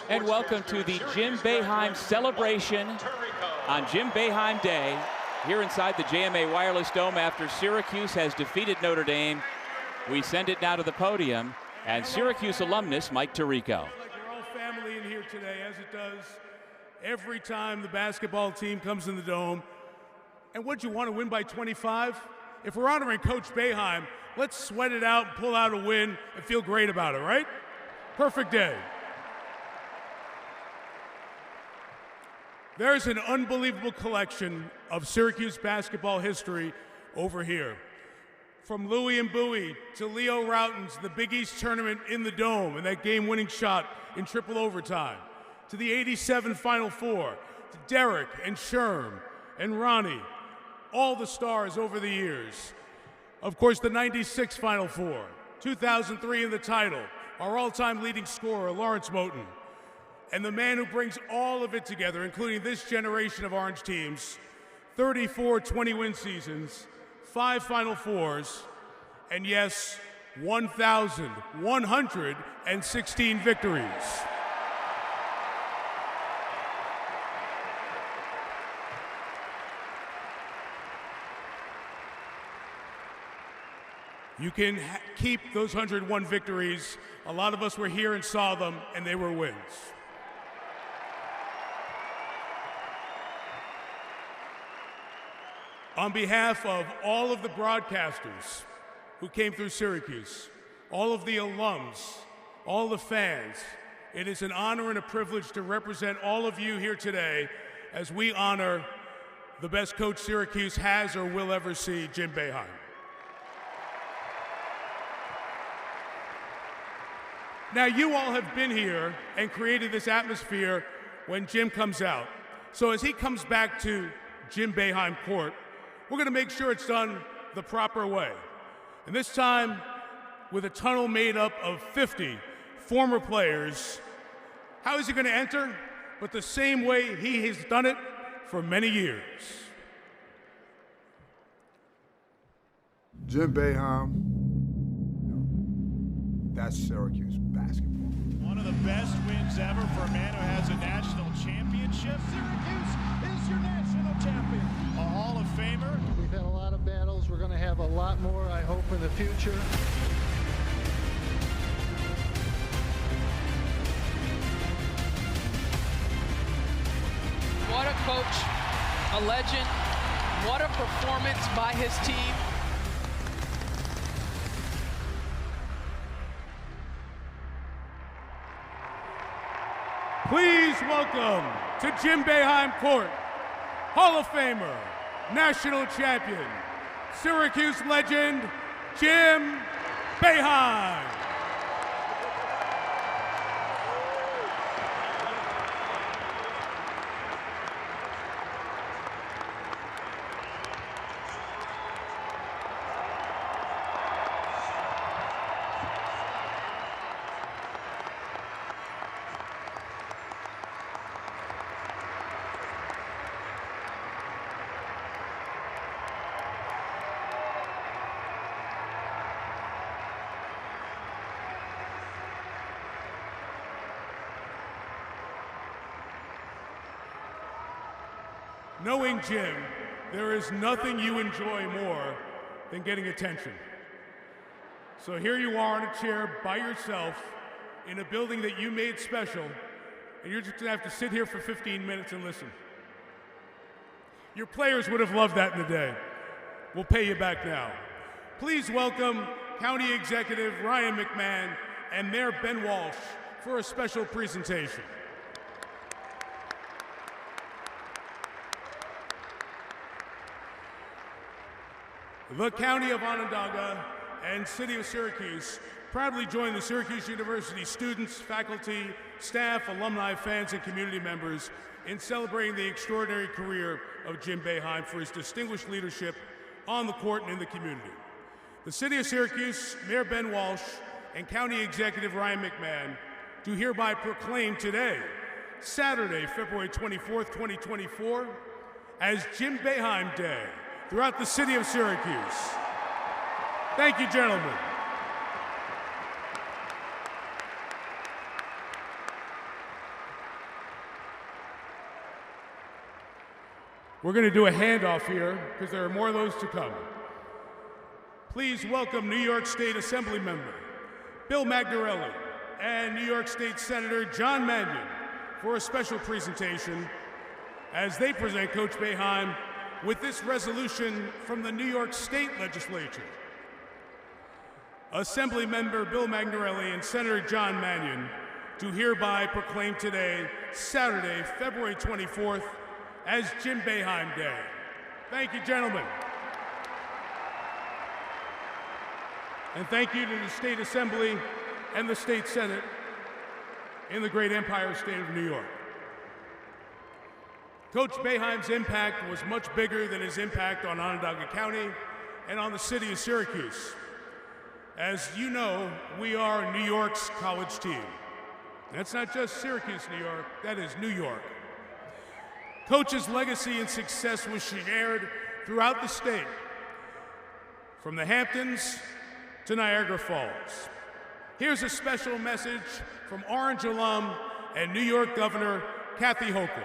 And welcome to the Jim Boeheim celebration on Jim Boeheim Day here inside the JMA Wireless Dome after Syracuse has defeated Notre Dame. We send it now to the podium and Syracuse alumnus Mike Tirico. Like we're all family in here today, as it does every time the basketball team comes in the Dome. And what, you want to win by 25? If we're honoring Coach Boeheim, let's sweat it out and pull out a win and feel great about it, right? Perfect day. There's an unbelievable collection of Syracuse basketball history over here. From Louie and Bowie to Leo Routen's the Big East tournament in the Dome and that game-winning shot in triple overtime, to the '87 Final Four, to Derek and Sherm and Ronnie, all the stars over the years. Of course, the '96 Final Four, 2003 in the title, our all-time leading scorer, Lawrence Moten, and the man who brings all of it together, including this generation of Orange teams, 34 20-win seasons, 5 Final Fours, and yes, 1,116 victories. You can keep those 101 victories. A lot of us were here and saw them, and they were wins. On behalf of all of the broadcasters who came through Syracuse, all of the alums, all the fans, it is an honor and a privilege to represent all of you here today as we honor the best coach Syracuse has or will ever see, Jim Boeheim. Now, you all have been here and created this atmosphere when Jim comes out. So as he comes back to Jim Boeheim Court, we're going to make sure it's done the proper way. And this time, with a tunnel made up of 50 former players, how is he going to enter? But the same way he has done it for many years. Jim Boeheim, that's Syracuse basketball. One of the best wins ever for a man who has a national championship. Syracuse is your national champion. A Hall of Famer. We've had a lot of battles. We're going to have a lot more, I hope, in the future. What a coach, a legend. What a performance by his team. Please welcome to Jim Boeheim Court, Hall of Famer, national champion, Syracuse legend, Jim Boeheim. Knowing Jim, there is nothing you enjoy more than getting attention. So here you are in a chair by yourself in a building that you made special, and you're just gonna have to sit here for 15 minutes and listen. Your players would have loved that in the day. We'll pay you back now. Please welcome County Executive Ryan McMahon and Mayor Ben Walsh for a special presentation. The County of Onondaga and City of Syracuse proudly join the Syracuse University students, faculty, staff, alumni, fans, and community members in celebrating the extraordinary career of Jim Boeheim for his distinguished leadership on the court and in the community. The City of Syracuse, Mayor Ben Walsh, and County Executive Ryan McMahon do hereby proclaim today, Saturday, February 24th, 2024, as Jim Boeheim Day throughout the City of Syracuse. Thank you, gentlemen. We're going to do a handoff here because there are more of those to come. Please welcome New York State Assembly Member Bill Magnarelli and New York State Senator John Mannion for a special presentation as they present Coach Boeheim with this resolution from the New York State Legislature. Assembly Member Bill Magnarelli and Senator John Mannion do hereby proclaim today, Saturday, February 24th, as Jim Boeheim Day. Thank you, gentlemen. And thank you to the State Assembly and the State Senate in the great Empire State of New York. Coach Boeheim's impact was much bigger than his impact on Onondaga County and on the city of Syracuse. As you know, we are New York's college team. That's not just Syracuse, New York, that is New York. Coach's legacy and success was shared throughout the state, from the Hamptons to Niagara Falls. Here's a special message from Orange alum and New York Governor Kathy Hochul.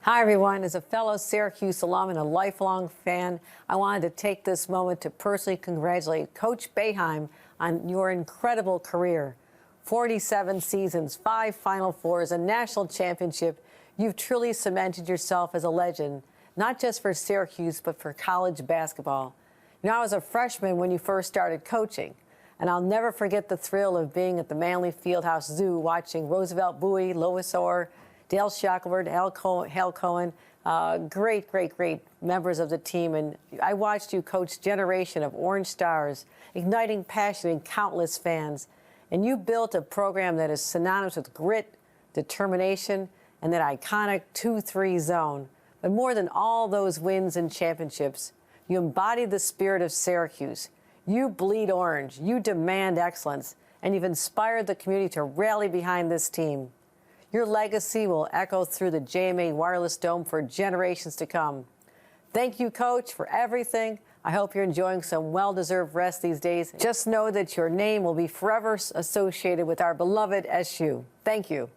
Hi, everyone. As a fellow Syracuse alum and a lifelong fan, I wanted to take this moment to personally congratulate Coach Boeheim on your incredible career. 47 seasons, 5 Final Fours, a national championship. You've truly cemented yourself as a legend, not just for Syracuse, but for college basketball. You know, I was a freshman when you first started coaching, and I'll never forget the thrill of being at the Manley Fieldhouse Zoo watching Roosevelt Bowie, Lois Orr, Dale Shackelford, Hal Cohen, great members of the team. And I watched you coach generation of Orange Stars, igniting passion in countless fans. And you built a program that is synonymous with grit, determination, and that iconic 2-3 zone. But more than all those wins and championships, you embodied the spirit of Syracuse. You bleed orange, you demand excellence, and you've inspired the community to rally behind this team. Your legacy will echo through the JMA Wireless Dome for generations to come. Thank you, Coach, for everything. I hope you're enjoying some well-deserved rest these days. Just know that your name will be forever associated with our beloved SU. Thank you.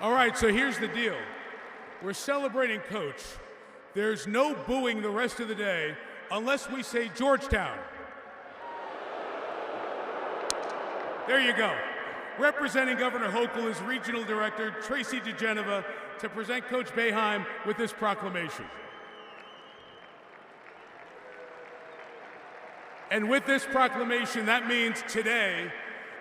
All right, so here's the deal. We're celebrating Coach. There's no booing the rest of the day unless we say Georgetown. There you go. Representing Governor Hochul is Regional Director Tracy DeGeneva to present Coach Boeheim with this proclamation. And with this proclamation, that means today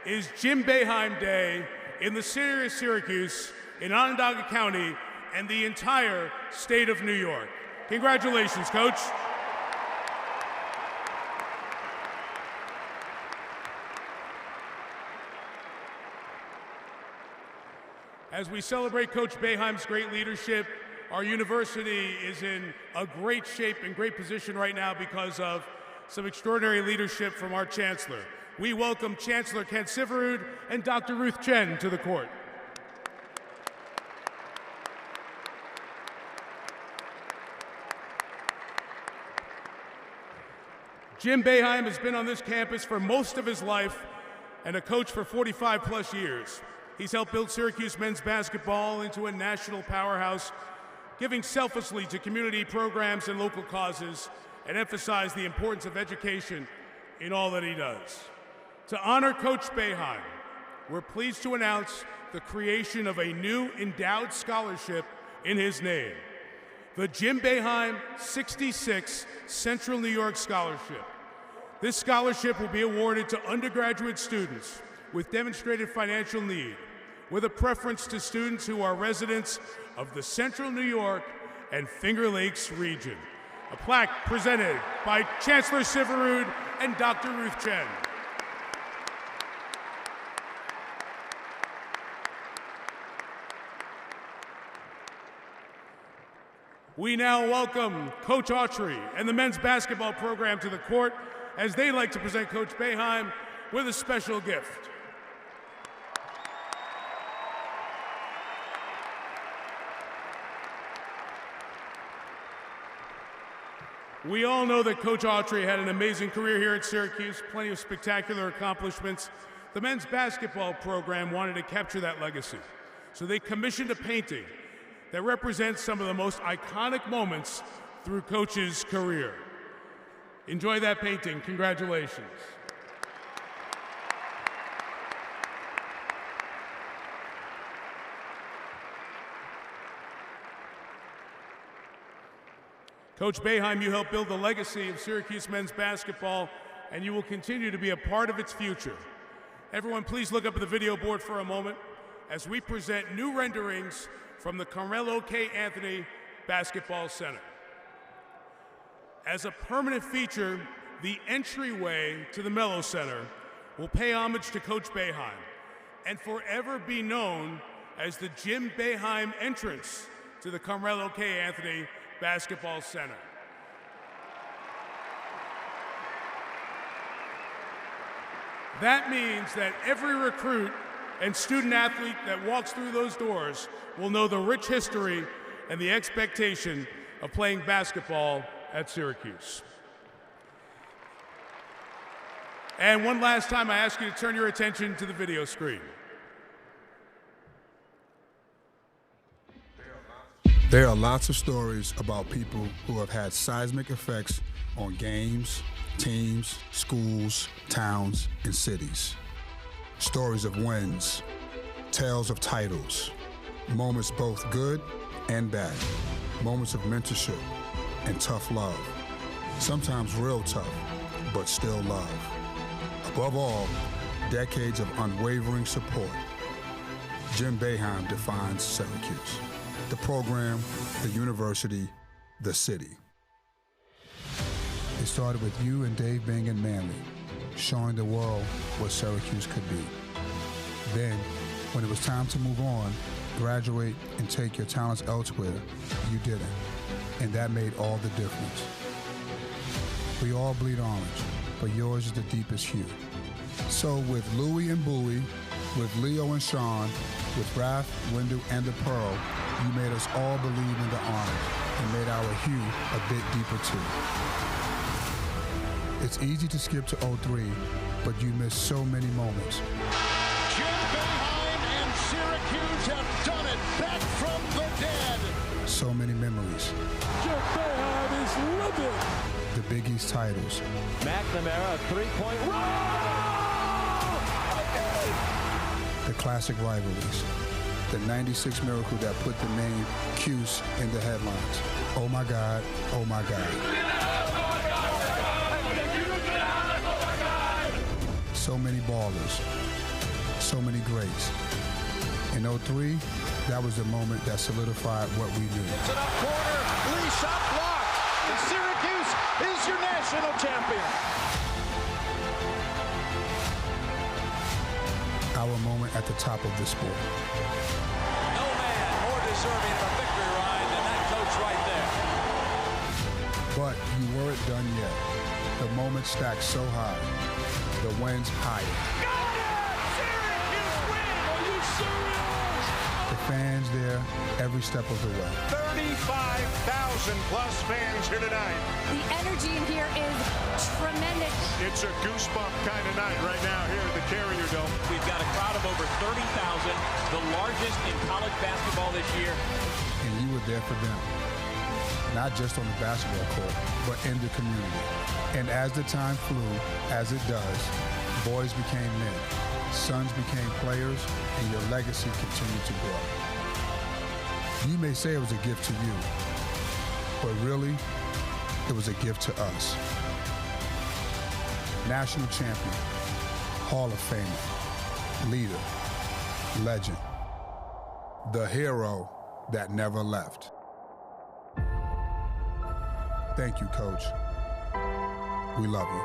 is Jim Boeheim Day in the city of Syracuse, in Onondaga County, and the entire state of New York. Congratulations, Coach. As we celebrate Coach Boeheim's great leadership, our university is in a great shape and great position right now because of some extraordinary leadership from our chancellor. We welcome Chancellor Kent Syverud and Dr. Ruth Chen to the court. Jim Boeheim has been on this campus for most of his life and a coach for 45 plus years. He's helped build Syracuse men's basketball into a national powerhouse, giving selflessly to community programs and local causes, and emphasize the importance of education in all that he does. To honor Coach Boeheim, we're pleased to announce the creation of a new endowed scholarship in his name, the Jim Boeheim 66 Central New York Scholarship. This scholarship will be awarded to undergraduate students with demonstrated financial need, with a preference to students who are residents of the Central New York and Finger Lakes region. A plaque presented by Chancellor Syverud and Dr. Ruth Chen. We now welcome Coach Autry and the men's basketball program to the court as they like to present Coach Boeheim with a special gift. We all know that Coach Autry had an amazing career here at Syracuse, plenty of spectacular accomplishments. The men's basketball program wanted to capture that legacy, so they commissioned a painting that represents some of the most iconic moments through Coach's career. Enjoy that painting. Congratulations. Coach Boeheim, you helped build the legacy of Syracuse men's basketball, and you will continue to be a part of its future. Everyone, please look up at the video board for a moment as we present new renderings from the Carmelo K. Anthony Basketball Center. As a permanent feature, the entryway to the Melo Center will pay homage to Coach Boeheim and forever be known as the Jim Boeheim entrance to the Carmelo K. Anthony Basketball Center. That means that every recruit and student athlete that walks through those doors will know the rich history and the expectation of playing basketball at Syracuse. And one last time, I ask you to turn your attention to the video screen. There are lots of stories about people who have had seismic effects on games, teams, schools, towns, and cities. Stories of wins, tales of titles, moments both good and bad, moments of mentorship and tough love, sometimes real tough, but still love. Above all, decades of unwavering support. Jim Boeheim defines Syracuse. The program, the university, the city. It started with you and Dave Bing and Manley, showing the world what Syracuse could be. Then, when it was time to move on, graduate and take your talents elsewhere, you didn't. And that made all the difference. We all bleed orange, but yours is the deepest hue. So with Louie and Bowie, with Leo and Sean, with Raph, Wendell, and the Pearl, you made us all believe in the orange and made our hue a bit deeper too. It's easy to skip to 03, but you missed so many moments. Jim Boeheim and Syracuse have done it, back from the dead. So many memories. Jim Boeheim is living. The Big East titles. McNamara, three-point roll! The classic rivalries. The 96 miracle that put the name Cuse in the headlines. Oh my God, oh my God. So many ballers, so many greats. In 03, that was the moment that solidified what we knew. It's an up corner, Lee shot blocked. And Syracuse is your national champion. Our moment at the top of the sport. No man more deserving of a victory ride than that coach right there. But you weren't done yet. The moment stacked so high, the wins higher. Got it! Syracuse win! Are you serious? The fans there every step of the way. 35,000 plus fans here tonight. The energy in here is tremendous. It's a goosebump kind of night right now here at the Carrier Dome. We've got a crowd of over 30,000, the largest in college basketball this year. And you were there for them. Not just on the basketball court, but in the community. And as the time flew, as it does, boys became men, sons became players, and your legacy continued to grow. You may say it was a gift to you, but really, it was a gift to us. National champion, Hall of Famer, leader, legend, the hero that never left. Thank you, Coach. We love you.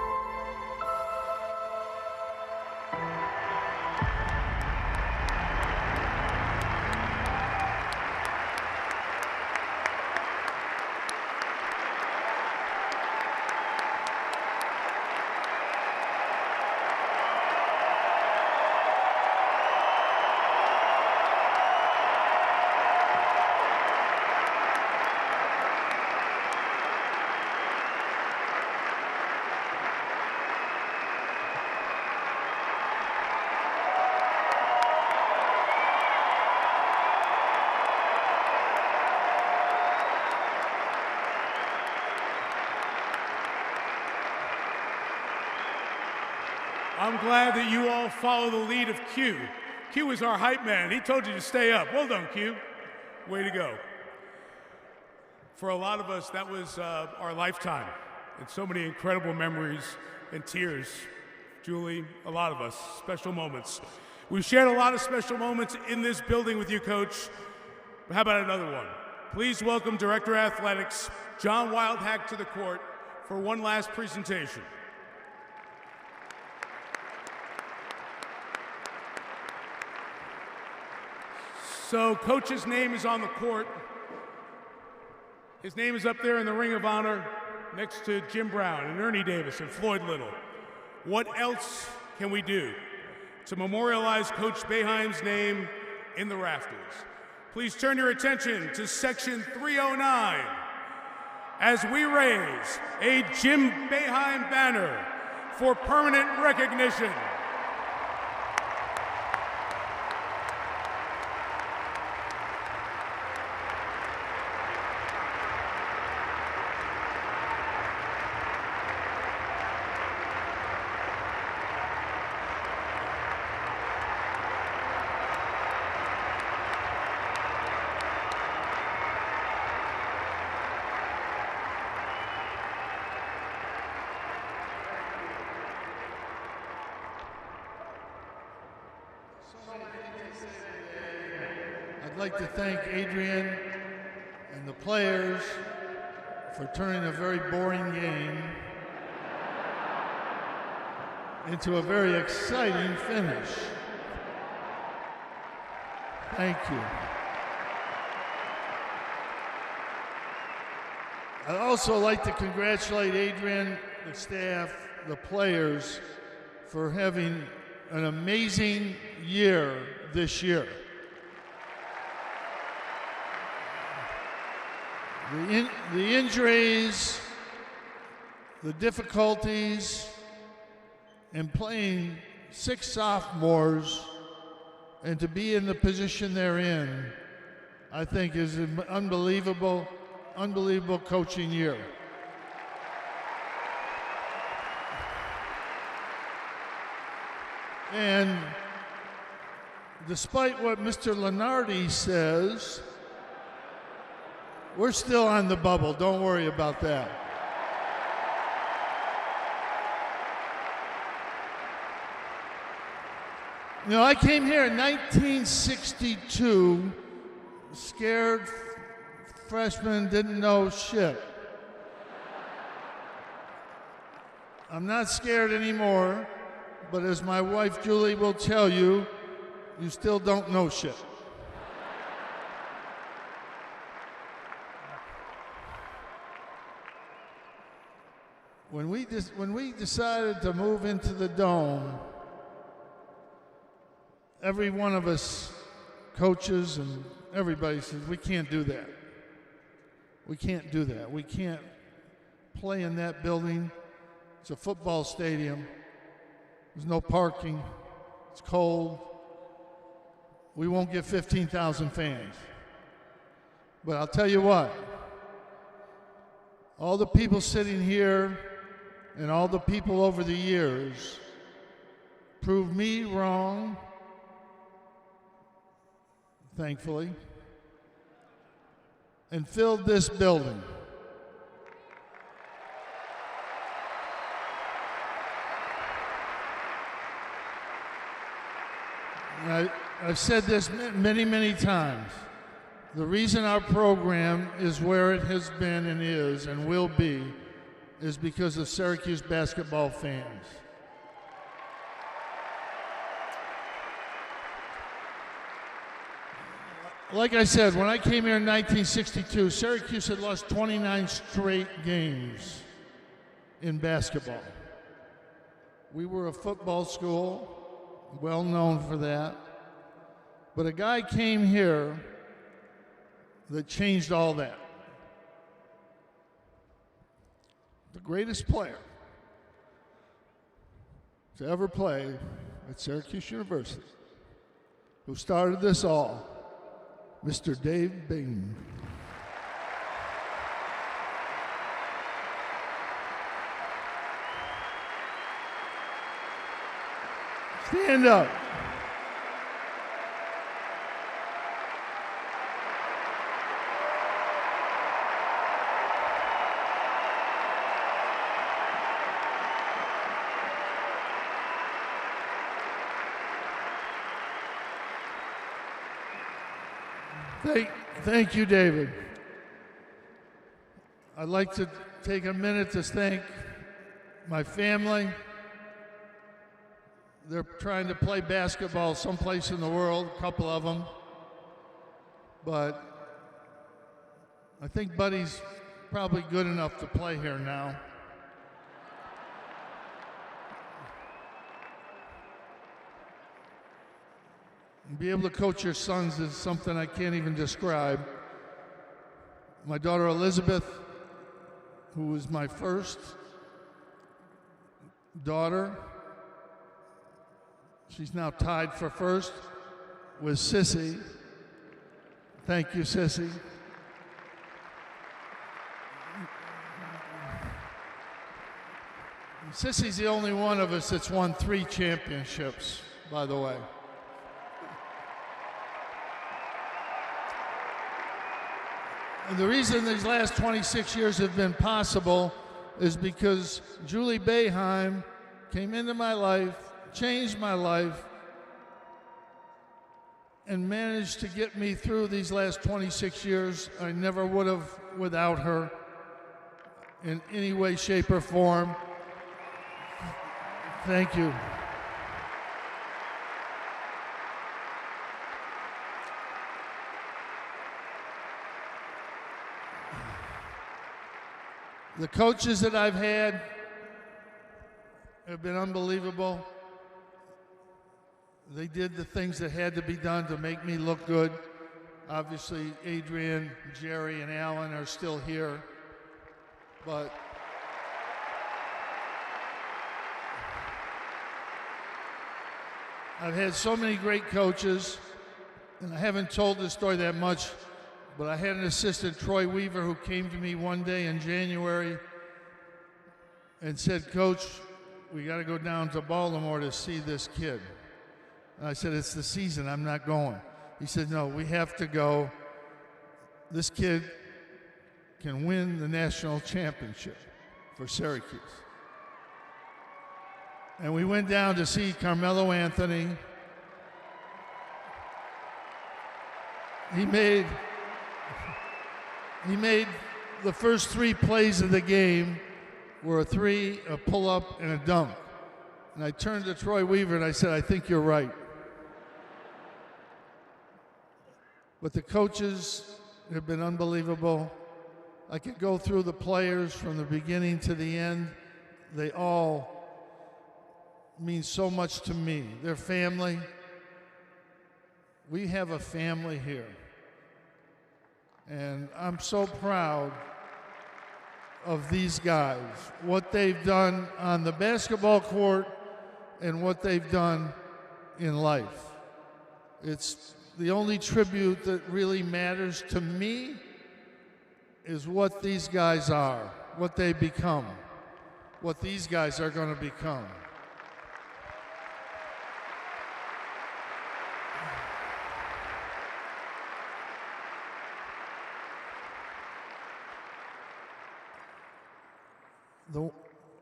I'm glad that you all follow the lead of Q. Q is our hype man. He told you to stay up. Well done, Q. Way to go. For a lot of us, that was our lifetime, and so many incredible memories and tears. Julie, a lot of us, special moments. We've shared a lot of special moments in this building with you, Coach. But how about another one? Please welcome Director of Athletics, John Wildhack, to the court for one last presentation. So, Coach's name is on the court. His name is up there in the Ring of Honor next to Jim Brown and Ernie Davis and Floyd Little. What else can we do to memorialize Coach Boeheim's name in the rafters? Please turn your attention to Section 309 as we raise a Jim Boeheim banner for permanent recognition. I'd like to thank Adrian and the players for turning a very boring game into a very exciting finish. Thank you. I'd also like to congratulate Adrian, the staff, the players for having an amazing year this year. The injuries, the difficulties, and playing 6 sophomores and to be in the position they're in, I think is an unbelievable coaching year. And despite what Mr. Lenardi says, we're still on the bubble. Don't worry about that. You know, I came here in 1962, scared freshman, didn't know shit. I'm not scared anymore, but as my wife Julie will tell you, you still don't know shit. When we decided to move into the Dome, every one of us, coaches and everybody, says, we can't do that. We can't do that. We can't play in that building. It's a football stadium. There's no parking. It's cold. We won't get 15,000 fans. But I'll tell you what, all the people sitting here and all the people over the years proved me wrong, thankfully, and filled this building. I've said this many, many times. The reason our program is where it has been and is and will be is because of Syracuse basketball fans. Like I said, when I came here in 1962, Syracuse had lost 29 straight games in basketball. We were a football school, well known for that. But a guy came here that changed all that. The greatest player to ever play at Syracuse University, who started this all, Mr. Dave Bing. Stand up. Thank you, David. I'd like to take a minute to thank my family. They're trying to play basketball someplace in the world, a couple of them. But I think Buddy's probably good enough to play here now. And be able to coach your sons is something I can't even describe. My daughter Elizabeth, who was my first daughter, she's now tied for first with Sissy. Thank you, Sissy. Sissy's the only one of us that's won 3 championships, by the way. And the reason these last 26 years have been possible is because Julie Boeheim came into my life, changed my life, and managed to get me through these last 26 years. I never would have without her in any way, shape, or form. Thank you. The coaches that I've had have been unbelievable. They did the things that had to be done to make me look good. Obviously, Adrian, Jerry, and Alan are still here. But I've had so many great coaches, and I haven't told this story that much, but I had an assistant, Troy Weaver, who came to me one day in January and said, "Coach, we got to go down to Baltimore to see this kid." And I said, "It's the season, I'm not going." He said, "No, we have to go. This kid can win the national championship for Syracuse." And we went down to see Carmelo Anthony. He made the first 3 plays of the game were a 3, a pull-up, and a dunk. And I turned to Troy Weaver and I said, "I think you're right." But the coaches have been unbelievable. I could go through the players from the beginning to the end. They all mean so much to me. Their family. We have a family here. And I'm so proud of these guys, what they've done on the basketball court and what they've done in life. It's the only tribute that really matters to me is what these guys are, what they become, what these guys are going to become.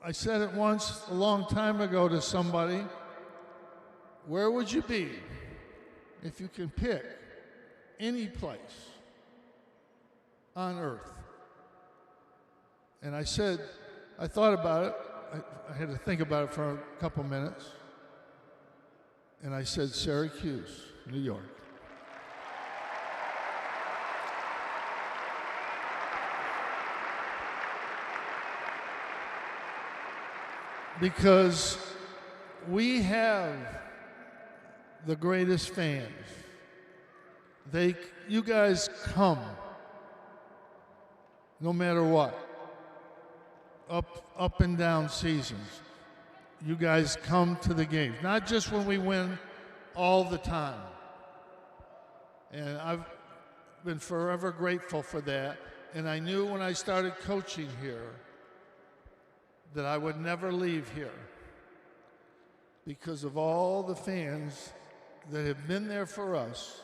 I said it once a long time ago to somebody, where would you be if you can pick any place on earth? And I said, I thought about it. I had to think about it for a couple minutes. And I said, Syracuse, New York. Because we have the greatest fans. You guys come, no matter what, up and down seasons. You guys come to the games, not just when we win, all the time. And I've been forever grateful for that. And I knew when I started coaching here that I would never leave here. because of all the fans that have been there for us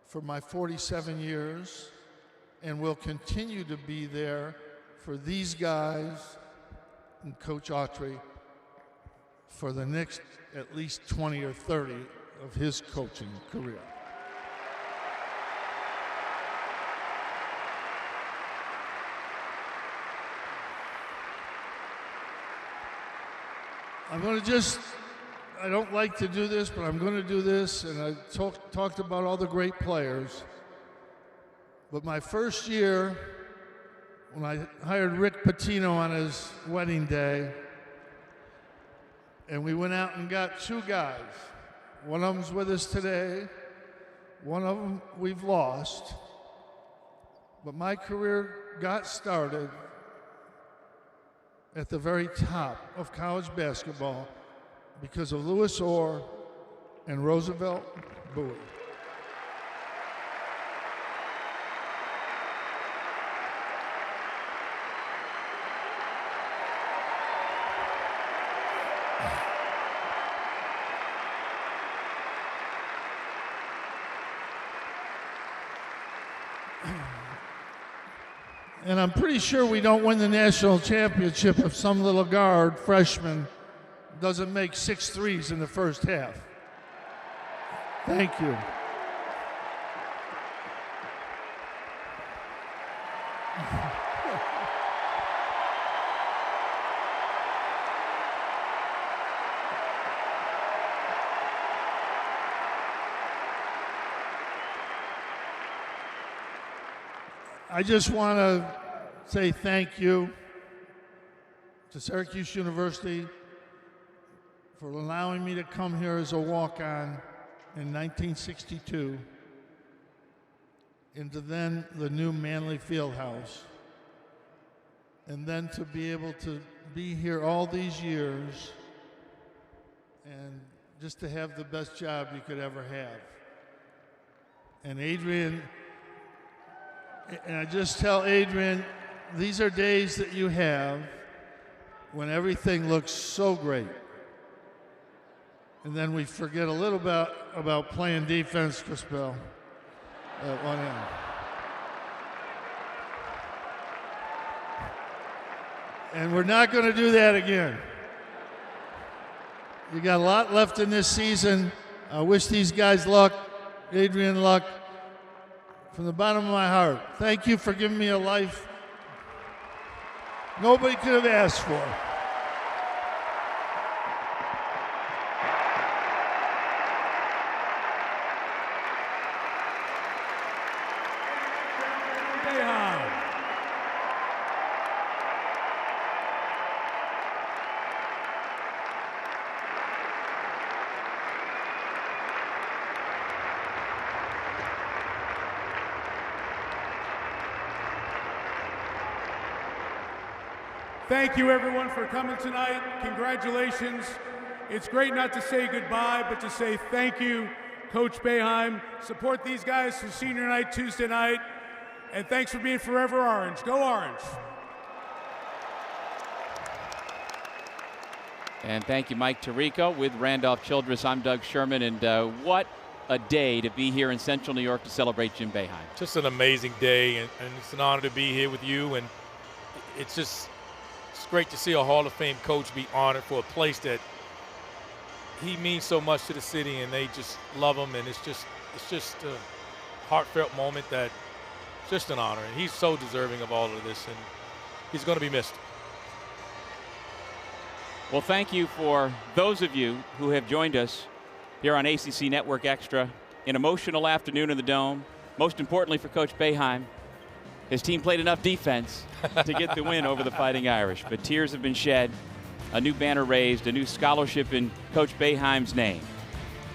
for my 47 years and will continue to be there for these guys and Coach Autry for the next at least 20 or 30 of his coaching career. I'm going to I don't like to do this, but I'm going to do this, and I talked about all the great players. But my first year, when I hired Rick Pitino on his wedding day, and we went out and got 2 guys. One of them's with us today. One of them we've lost. But my career got started at the very top of college basketball because of Louis Orr and Roosevelt Bowie. And I'm pretty sure we don't win the national championship if some little guard, freshman, doesn't make 6 threes in the first half. Thank you. I just want to say thank you to Syracuse University for allowing me to come here as a walk-on in 1962 into then the new Manley Fieldhouse, and then to be able to be here all these years and just to have the best job you could ever have. And Adrian, and I just tell Adrian, these are days that you have when everything looks so great. And then we forget a little bit about playing defense, Chris Bell, at one end. And we're not going to do that again. You got a lot left in this season. I wish these guys luck, Adrian luck. From the bottom of my heart, thank you for giving me a life nobody could have asked for. Thank you, everyone, for coming tonight. Congratulations. It's great not to say goodbye, but to say thank you, Coach Boeheim. Support these guys for senior night, Tuesday night. And thanks for being forever Orange. Go Orange. And thank you, Mike Tirico. With Randolph Childress, I'm Doug Sherman. And what a day to be here in Central New York to celebrate Jim Boeheim. Just an amazing day, and it's an honor to be here with you. And it's great to see a Hall of Fame coach be honored for a place that he means so much to the city, and they just love him. And it's just a heartfelt moment that just an honor. And he's so deserving of all of this, and he's going to be missed. Well, thank you for those of you who have joined us here on ACC Network Extra. An emotional afternoon in the Dome. Most importantly for Coach Boeheim, his team played enough defense to get the win over the Fighting Irish. But tears have been shed, a new banner raised, a new scholarship in Coach Boeheim's name.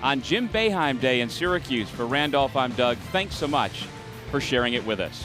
On Jim Boeheim Day in Syracuse, for Randolph, I'm Doug. Thanks so much for sharing it with us.